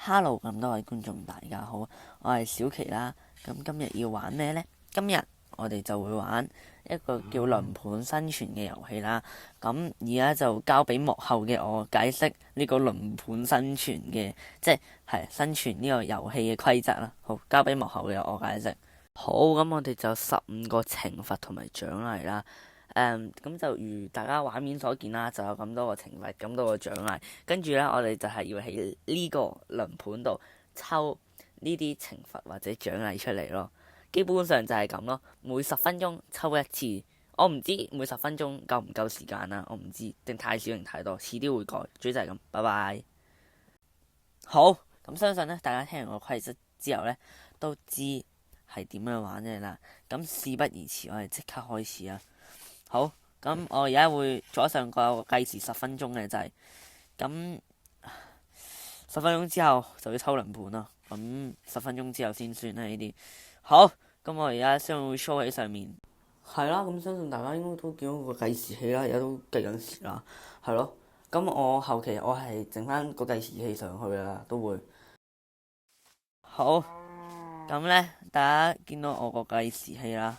Hello，咁多位觀眾大家好，我係小琪啦。咁今日要玩咩呢？今日我哋就會玩一個叫輪盤生存嘅遊戲啦。咁而家就交俾幕後嘅我解釋呢個輪盤生存嘅，即係生存呢個遊戲嘅規則啦。好，交俾幕後嘅我解釋。好，咁我哋就15個懲罰同埋獎勵啦。咁就如大家畫面所見啦，就有咁多個懲罰，咁多個獎勵。跟住呢，我哋就係要喺呢個輪盤度抽呢啲懲罰或者獎勵出嚟咯。基本上就係咁咯，每10分鐘抽一次。我唔知每10分鐘夠唔夠時間啦，我唔知定太少定太多，遲啲會改。主要就係咁，拜拜。好，咁相信呢，大家聽完個規則之後呢，都知係點樣玩嘅啦。咁事不宜遲，我哋即刻開始啊！好，咁我而家會左上角有個計時10分鐘嘅掣，咁10分鐘之後就要抽輪盤咯。咁10分鐘之後先算啦呢啲。好，咁我而家將會 show 喺上面。係啦，咁相信大家應該都見到個計時器啦，而家都計緊時啦，係咯。咁我後期我係整翻個計時器上去啦，都會。好，咁呢，大家見到我個計時器啦。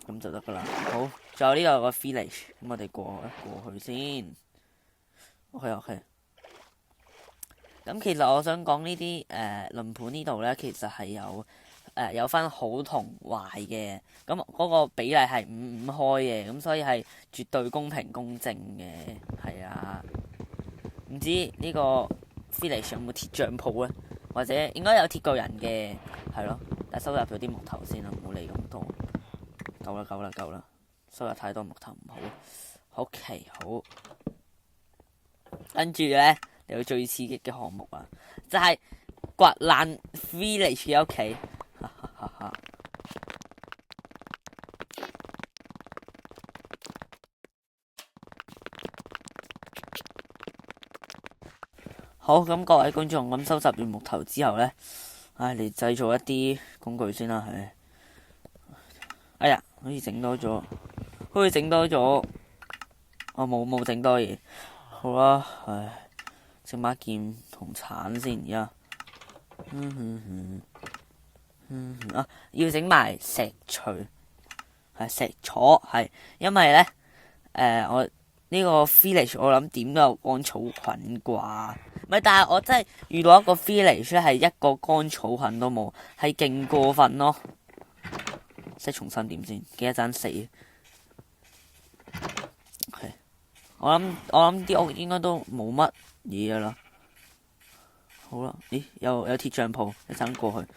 咁就得噶啦。好，仲有呢度有個 village，咁我哋過去先。OK。咁其實我想講呢啲輪盤呢度呢，其實係有分好同壞嘅。咁嗰個比例係5-5開嘅，咁所以係絕對公平公正嘅。係啊，唔知呢個 village 有冇鐵匠鋪呢？或者應該有鐵巨人嘅，係咯。但係收入咗啲木頭先啦，唔好理咁多。夠啦，收入太多木頭唔好。OK， 好。跟住呢，有最刺激嘅項目啊，就係掘爛 village 嘅屋企。好，咁各位觀眾，咁收集完木頭之後呢，嚟製造一啲工具先啦。係，哎呀，好似整多咗，我冇整多嘢。好啦，整把劍同鏟先而家。要整埋石錘，石鋤，係因為呢，我呢個 village 我諗點都有乾草菌啩，唔係，但係我真係遇到一個 village 係一個乾草菌都冇，係勁過分咯。即係重新點先，記得爭死。OK，我諗啲屋應該都冇乜嘢噶啦。好啦，咦，有鐵匠鋪，一陣過去。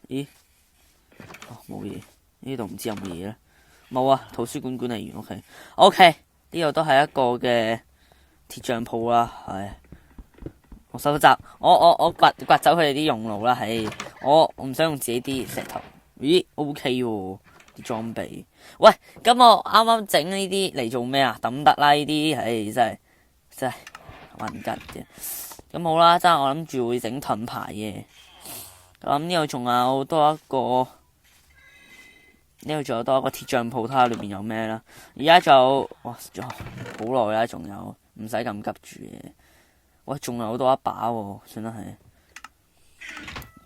咦，冇嘢，呢度唔知有冇嘢咧。冇啊，圖書館管理員。OK，呢度都係一個嘅鐵匠鋪啦。係，我收集，我掘走佢哋啲用爐啦。係，我唔想用自己啲石頭。咦，OK 喎，啲裝備。喂，咁我啱啱整呢啲嚟做咩啊？抌得啦呢啲，真係混吉嘅。咁好啦，真係我諗住會整盾牌嘅。咁呢度仲有多一個，鐵匠鋪，睇下裏邊有咩啦。而家就哇，仲好耐啦，仲有，唔使咁急住嘅。喂，仲有好多一把喎，算啦係。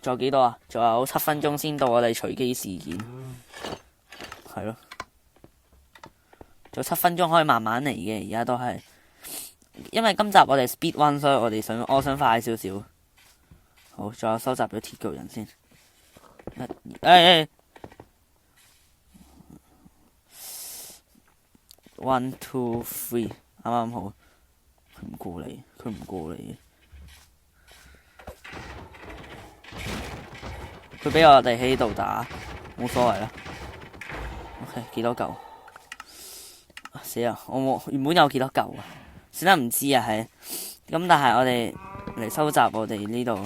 仲有幾多啊？仲有7分鐘先到我哋隨機事件，係咯。仲有7分鐘可以慢慢嚟嘅，而家都係。因為今集我哋 speed one， 所以我想快少少。好，仲有收集咗鐵巨人先。1 2 3，啱啱好。佢唔過嚟。佢俾我哋喺度打，冇所謂啦。OK， 幾多嚿？死啊！我原本有幾多嚿啊？算啦，唔知啊，係。咁但係我哋嚟收集我哋呢度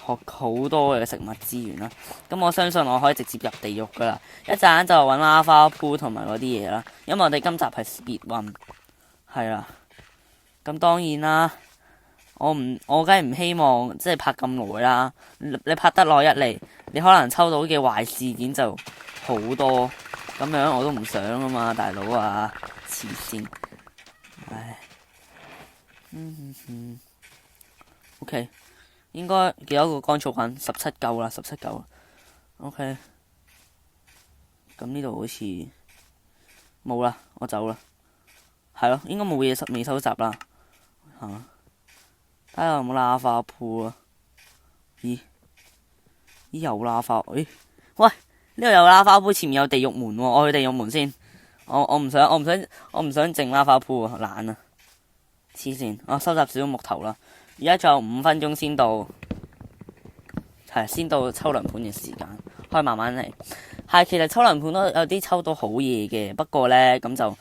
學好多嘅食物資源啦。咁我相信我可以直接入地獄噶啦。一陣就揾啦花鋪同埋嗰啲嘢啦。因為我哋今集係 speed one， 係啦。咁當然啦，我梗係唔希望即係拍咁耐啦。你拍得耐一嚟，你可能抽到嘅壞事件就好多，咁樣我都唔想啊嘛，大佬啊，黐線，唉。OK， 應該幾多個乾草菌？17嚿啦，17嚿。OK， 咁呢度好似冇啦，我走啦。係咯，應該冇嘢未收集啦。睇下有冇喇花鋪啊？咦，有喇花？喂，呢度有喇花鋪，前面有地獄門喎，我去地獄門先。我唔想整喇花鋪啊，懶啊，黐線。我收集少少木頭啦。而家仲有5分鐘先到，先到抽輪盤嘅時間，可以慢慢嚟。其實抽輪盤都有啲抽到好嘢嘅，不過呢，咁就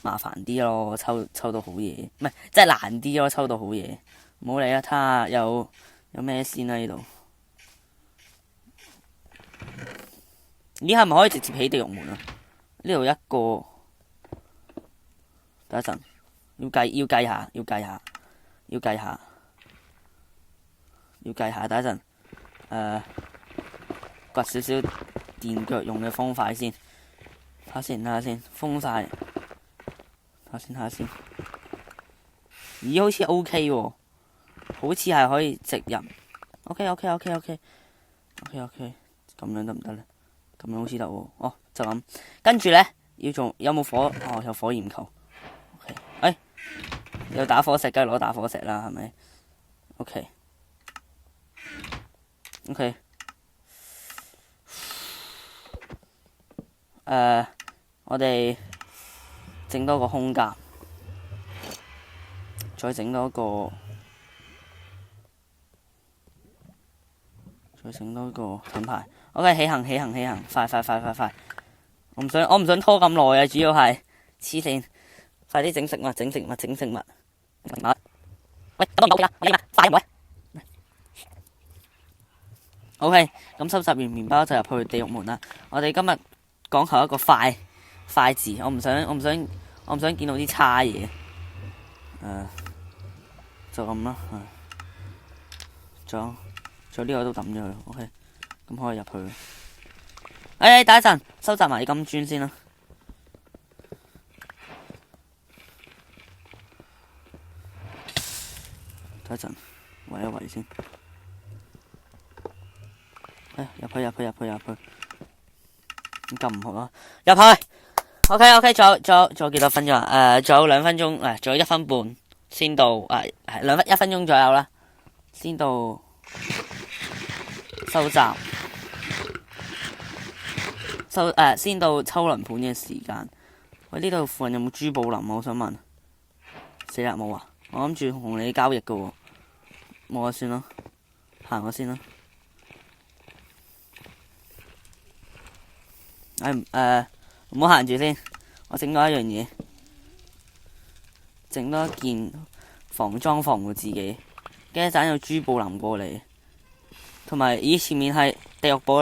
麻煩啲咯，抽到好嘢，唔係即係難啲咯，抽到好嘢。唔好理啦，睇下有咩先啦呢度。咦，係咪可以直接起地獄門啊？呢度一個，等一陣，要計下，等一陣。掘少少電腳用嘅方塊先，睇下先，封晒，睇下先。咦，好似 OK 喎，好似係可以直入。OK， 咁樣得唔得呢？咁樣好似得喎。哦，就咁。跟住呢，要做有冇火？哦，有火焰球。OK， 有打火石，梗係攞打火石啦，係咪 ？OK， 我哋整多個空間，再整多個盾牌。OK， 起行，快！我唔想拖咁耐啊，主要係黐線，快啲整食物。喂，快唔 OK， 咁收集完麵包就入去地獄門啦。我哋今日講求一個快字，我唔想見到啲差嘢。就咁啦。仲有呢個都抌咗佢。OK， 咁可以入去。等一陣，收集埋啲金磚先啦。等一陣，圍一圍先。入去。咁撳唔好啦，入去。OK， 仲有幾多分鐘啊？仲有2分鐘，仲有1分半先到。1分鐘左右啦，先到收集。先到抽輪盤嘅時間。喂，呢度附近有冇珠寶林啊？我想問。死啦，冇啊！我諗住同你交易噶喎，冇啊，算啦，行我先啦。唔好行住先，我整多一樣嘢，整多一件防裝防護自己。跟住一陣有珠寶林過嚟，同埋前面係地獄堡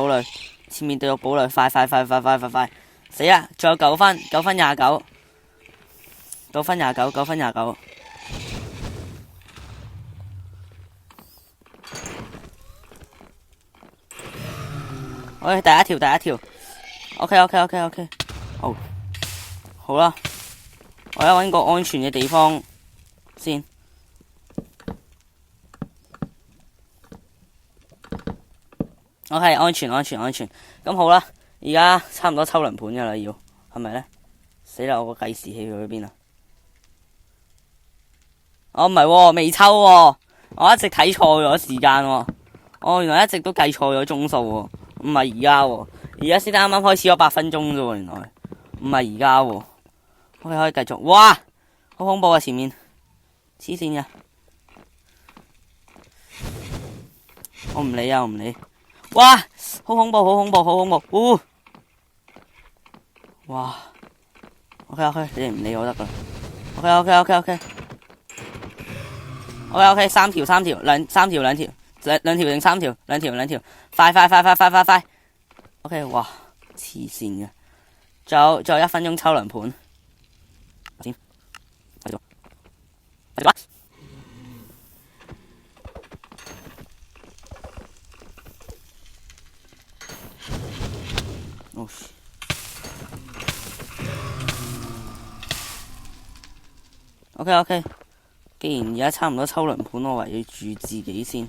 壘，前面地獄堡壘，快！死啦！仲有9分，9分29。OK， 第一條。OK， 好啦，我而家搵個安全嘅地方先。OK， 安全。咁好啦，而家差唔多抽輪盤噶啦，係咪呢？死啦！我個計時器去咗邊啊？唔係喎，未抽喎，我一直睇錯咗時間喎。原來一直都計錯咗鐘數喎，唔係而家喎。而家先啱啱開始咗8分鐘啫喎，原來唔係而家喎。OK，可以繼續。哇，好恐怖啊！前面黐線嘅，我唔理。哇，好恐怖！哇 ，OK， 你哋唔理我得噶。OK， 3條，2條，2條定3條，2條，快！OK， 哇，黐線嘅，仲有1分鐘抽輪盤，先，繼續。OK，既然而家差唔多抽輪盤，我圍住自己先。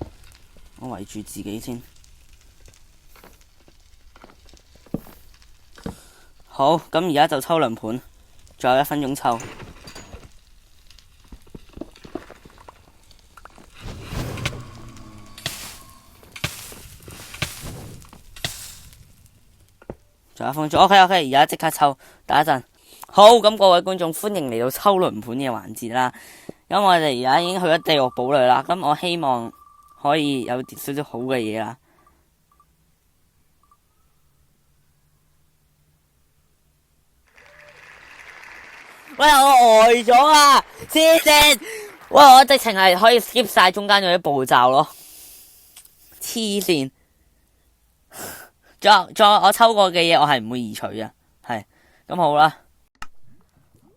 好，咁而家就抽輪盤，仲有1分鐘抽。仲有1分鐘 ，OK，而家即刻抽，等一陣。好，咁各位觀眾，歡迎嚟到抽輪盤嘅環節啦。咁我哋而家已經去咗地獄堡壘啦，咁我希望可以有少少好嘅嘢啦。喂，我呆咗啊！黐線！喂，我直情係可以 skip 晒中間嗰啲步驟咯。黐線！仲有我抽過嘅嘢，我係唔會移除嘅。係咁好啦。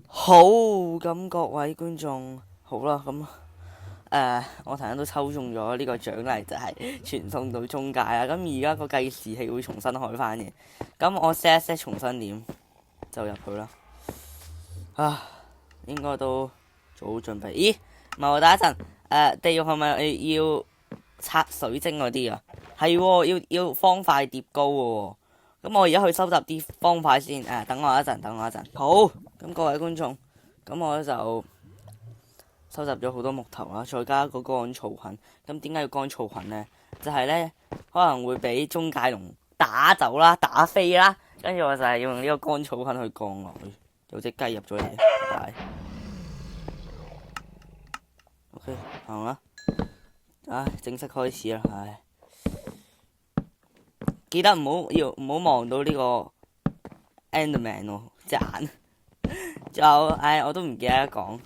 好，咁各位觀眾，好啦，咁我頭先都抽中咗呢個獎勵，就係傳送到中介啦。咁而家個計時器會重新開翻嘅。咁我 set 一 set 重新點就入去啦。應該都做好準備。咦？唔係，等一陣。地獄係咪要拆水晶嗰啲啊？係喎，要方塊疊高喎。咁我而家去收集啲方塊先。等我一陣。好，咁各位觀眾，咁我就收集咗好多木頭啦，再加個乾燥菌。咁點解要乾燥菌呢？就係呢，可能會俾中介龍打走啦、打飛啦。跟住我就係要用呢個乾草菌去降落去。有隻雞入咗嚟，拜。OK， 行啦。正式開始啦，記得唔好望到呢個 Enderman 喎，隻眼。仲有，我都唔記得講，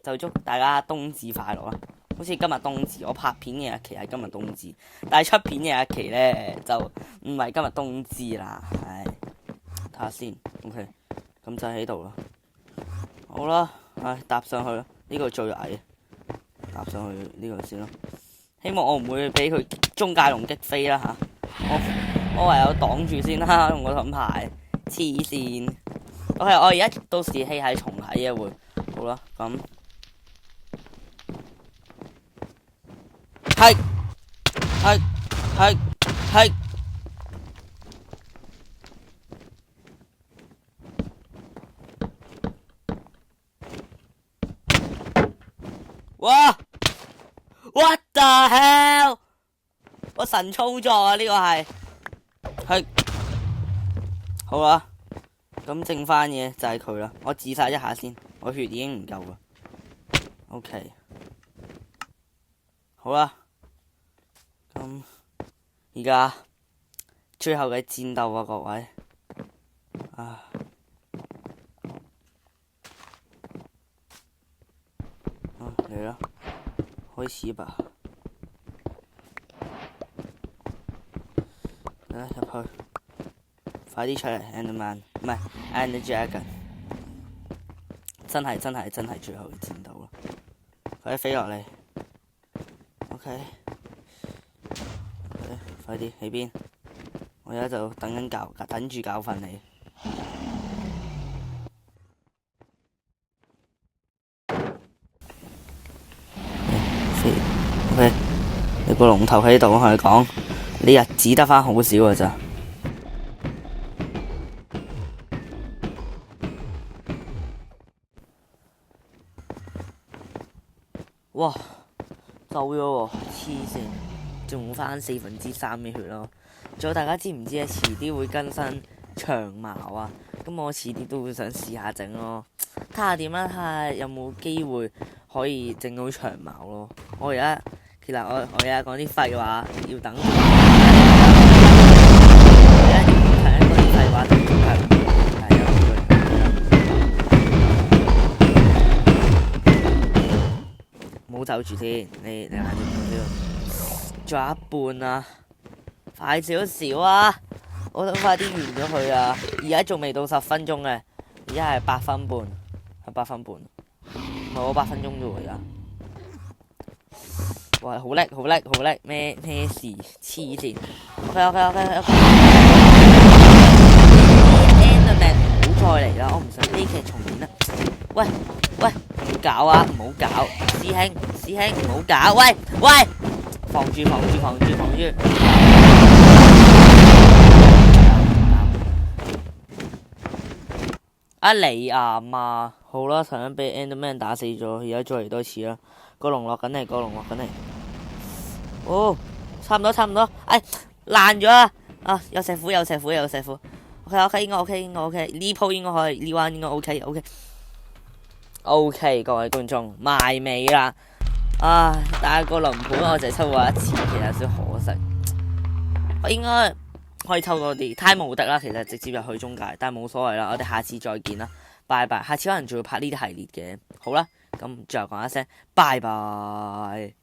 就祝大家冬至快樂啦！好似今日冬至，我拍片嘅日期係今日冬至，但係出片嘅日期呢，就唔係今日冬至啦，睇下先 ，OK， 咁就喺度啦。好啦，搭上去啦，呢個最矮，搭上去呢個先咯。希望我唔會俾佢中介龍擊飛啦吓，我唯有擋住先啦，用個盾牌，黐線。OK， 我而家到時戲係重睇嘅會，好啦，咁係。哇 ！What the hell！ 我神操作啊！呢個係好啦，咁剩翻嘅就係佢啦。我自殺一下先，我血已經唔夠啦。OK， 好啦，咁而家最後嘅戰鬥啊，各位嚟啦，開始吧。入去，快啲出嚟 ，Enderman， 唔係 Ender Dragon， 真係最後嘅戰鬥啦！快啲飛落嚟 ，OK， 快啲喺邊？我而家就等住教訓你。OK， 你個龍頭喺度，我同你講，你日子得返好少㗎咋。哇，走咗喎，黐線，仲返3/4嘅血咯。仲有大家知唔知啊？遲啲會更新長矛啊，咁我遲啲都會想試下整咯，睇下點啦，睇下有冇機會可以整到長矛咯。我而家講啲廢話，要等。講啲廢話等唔好走住先，你行住先，仲有一半啊，快少少啊！我想快啲完咗佢啊！而家仲未到10分鐘嘅，而家係8分半，係8分半，唔係我8分鐘啫喎而家。哇，好叻，咩事？黐線 ！OK。Enderman 唔好再嚟啦，我唔想悲劇重演啦。喂，搞啊，唔好搞，師兄唔好搞，喂，防住，啊你啊嘛，好啦，頭先俾 Enderman 打死咗，而家再嚟多次啦，個龍落緊嚟，哦，差唔多，哎，爛咗啦，啊，有石斧，OK，應該 OK，呢鋪應該可以，呢彎應該 OK，各位觀眾埋尾啦，唉，但係個輪盤我就抽過一次，其實有少可惜，我應該可以抽多啲，太無敵啦，其實直接入去中介，但係冇所謂啦，我哋下次再見啦，拜拜，下次可能仲會拍呢啲系列嘅，好啦，咁最後講一聲拜拜。